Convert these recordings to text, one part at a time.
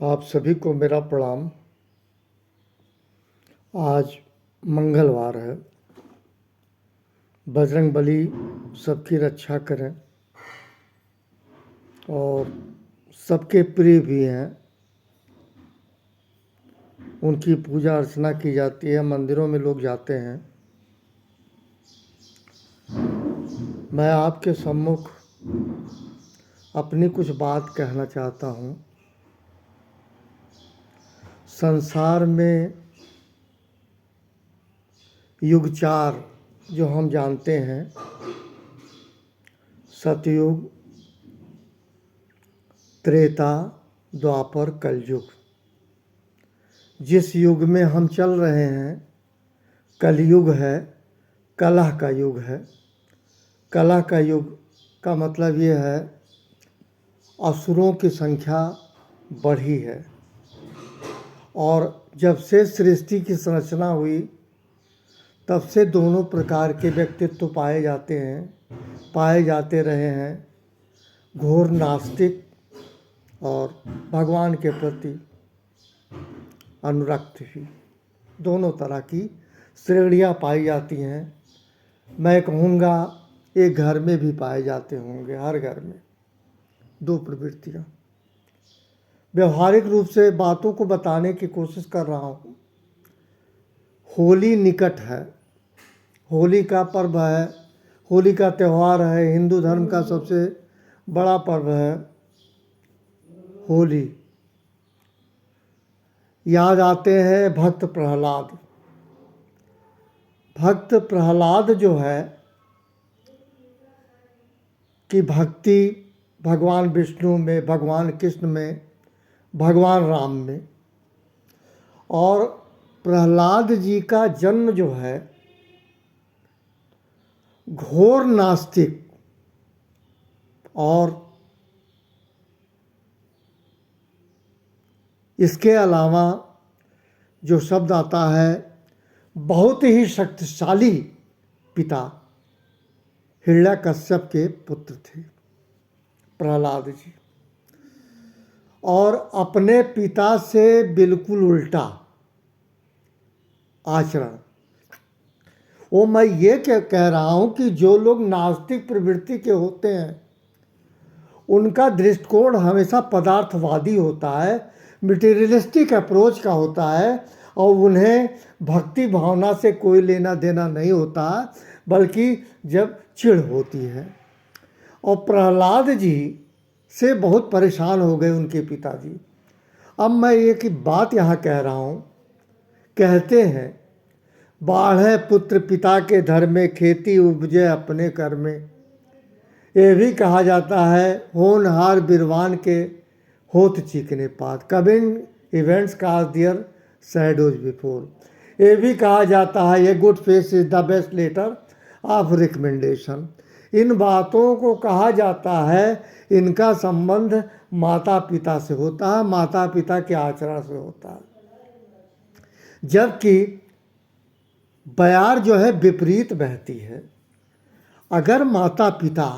आप सभी को मेरा प्रणाम। आज मंगलवार है। बजरंगबली सबकी रक्षा करें और सबके प्रिय भी हैं। उनकी पूजा अर्चना की जाती है, मंदिरों में लोग जाते हैं। मैं आपके सम्मुख अपनी कुछ बात कहना चाहता हूँ। संसार में युग 4 जो हम जानते हैं, सतयुग, त्रेता, द्वापर, कलयुग। जिस युग में हम चल रहे हैं कलयुग है, कलह का युग है। कलह का युग का मतलब ये है असुरों की संख्या बढ़ी है। और जब से सृष्टि की संरचना हुई तब से दोनों प्रकार के व्यक्तित्व पाए जाते रहे हैं। घोर नास्तिक और भगवान के प्रति अनुरक्त भी, दोनों तरह की श्रेणियाँ पाई जाती हैं। मैं कहूँगा एक घर में भी पाए जाते होंगे, हर घर में दो प्रवृत्तियाँ। व्यवहारिक रूप से बातों को बताने की कोशिश कर रहा हूँ। होली निकट है, होली का पर्व है, होली का त्यौहार है, हिंदू धर्म का सबसे बड़ा पर्व है होली। याद आते हैं भक्त प्रहलाद। भक्त प्रहलाद जो है कि भक्ति भगवान विष्णु में, भगवान कृष्ण में, भगवान राम में। और प्रहलाद जी का जन्म जो है घोर नास्तिक और इसके अलावा जो शब्द आता है बहुत ही शक्तिशाली पिता हिरण्याकश्यप के पुत्र थे प्रहलाद जी। और अपने पिता से बिल्कुल उल्टा आचरण। वो मैं ये कह रहा हूँ कि जो लोग नास्तिक प्रवृत्ति के होते हैं उनका दृष्टिकोण हमेशा पदार्थवादी होता है, मटेरियलिस्टिक अप्रोच का होता है और उन्हें भक्ति भावना से कोई लेना देना नहीं होता, बल्कि जब चिढ़ होती है। और प्रहलाद जी से बहुत परेशान हो गए उनके पिताजी। अब मैं एक बात यहाँ कह रहा हूँ। कहते हैं बाढ़े पुत्र पिता के धर में, खेती उपजे अपने कर में। ये भी कहा जाता है होनहार बिरवान के होत चीकने पात, कबिन events cast their shadows before. ये भी कहा जाता है ये good face is the best letter of recommendation. इन बातों को कहा जाता है, इनका संबंध माता पिता से होता है, माता पिता के आचरण से होता है। जबकि बयार जो है विपरीत बहती है। अगर माता पिता,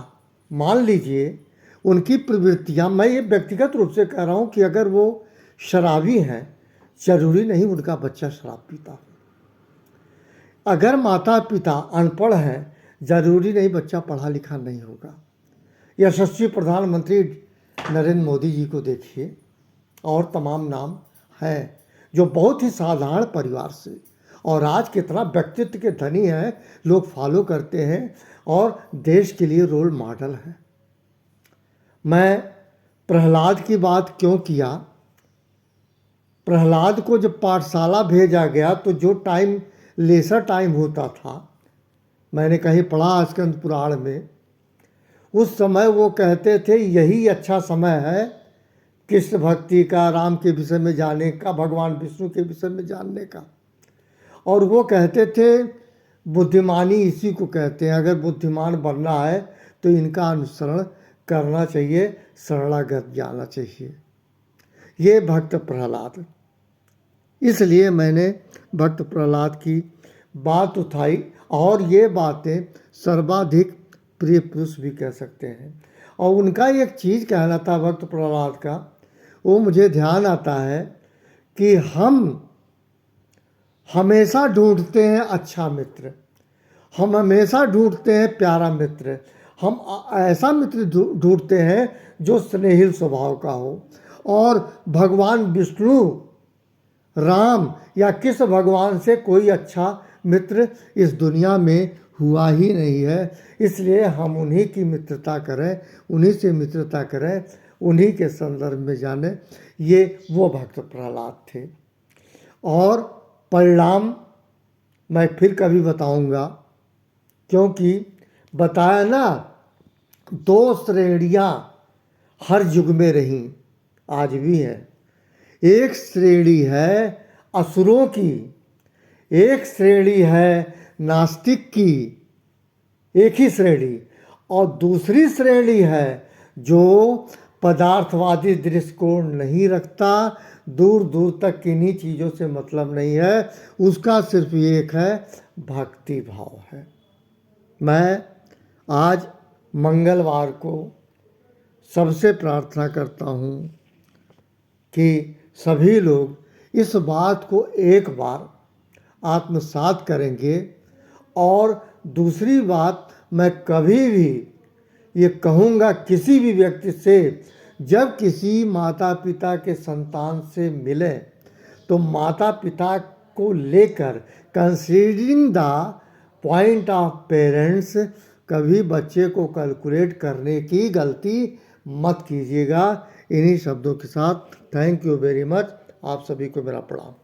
मान लीजिए उनकी प्रवृत्तियाँ, मैं ये व्यक्तिगत रूप से कह रहा हूँ कि अगर वो शराबी हैं, जरूरी नहीं उनका बच्चा शराब पीता हो। अगर माता पिता अनपढ़ हैं, जरूरी नहीं बच्चा पढ़ा लिखा नहीं होगा। यशस्वी प्रधानमंत्री नरेंद्र मोदी जी को देखिए और तमाम नाम हैं जो बहुत ही साधारण परिवार से और आज कितना व्यक्तित्व के धनी हैं, लोग फॉलो करते हैं और देश के लिए रोल मॉडल हैं। मैं प्रहलाद की बात क्यों किया? प्रहलाद को जब पाठशाला भेजा गया तो जो टाइम लेसर टाइम होता था, मैंने कहीं पढ़ा स्कंद पुराण में, उस समय वो कहते थे यही अच्छा समय है कृष्ण भक्ति का, राम के विषय में जानने का, भगवान विष्णु के विषय में जानने का। और वो कहते थे बुद्धिमानी इसी को कहते हैं, अगर बुद्धिमान बनना है तो इनका अनुसरण करना चाहिए, शरणागत जाना चाहिए। ये भक्त प्रहलाद, इसलिए मैंने भक्त प्रहलाद की बात उठाई। और ये बातें सर्वाधिक प्रिय पुरुष भी कह सकते हैं। और उनका एक चीज़ कहना था भक्त प्रहलाद का, वो मुझे ध्यान आता है कि हम हमेशा ढूंढते हैं अच्छा मित्र, हम हमेशा ढूंढते हैं प्यारा मित्र, हम ऐसा मित्र ढूंढते हैं जो स्नेहिल स्वभाव का हो। और भगवान विष्णु, राम या किस भगवान से कोई अच्छा मित्र इस दुनिया में हुआ ही नहीं है। इसलिए हम उन्हीं की मित्रता करें, उन्हीं से मित्रता करें, उन्हीं के संदर्भ में जाने। ये वो भक्त प्रहलाद थे। और परिणाम मैं फिर कभी बताऊंगा, क्योंकि बताया ना, दो श्रेणियां हर युग में रहीं, आज भी हैं। एक श्रेणी है असुरों की, एक श्रेणी है नास्तिक की, एक ही श्रेणी। और दूसरी श्रेणी है जो पदार्थवादी दृष्टिकोण नहीं रखता, दूर दूर तक किन्हीं चीज़ों से मतलब नहीं है, उसका सिर्फ एक है, भक्ति भाव है। मैं आज मंगलवार को सबसे प्रार्थना करता हूँ कि सभी लोग इस बात को एक बार आत्मसात करेंगे। और दूसरी बात, मैं कभी भी ये कहूँगा किसी भी व्यक्ति से, जब किसी माता पिता के संतान से मिले तो माता पिता को लेकर, considering the point of parents, कभी बच्चे को कैलकुलेट करने की गलती मत कीजिएगा। इन्हीं शब्दों के साथ थैंक यू वेरी मच। आप सभी को मेरा प्रणाम।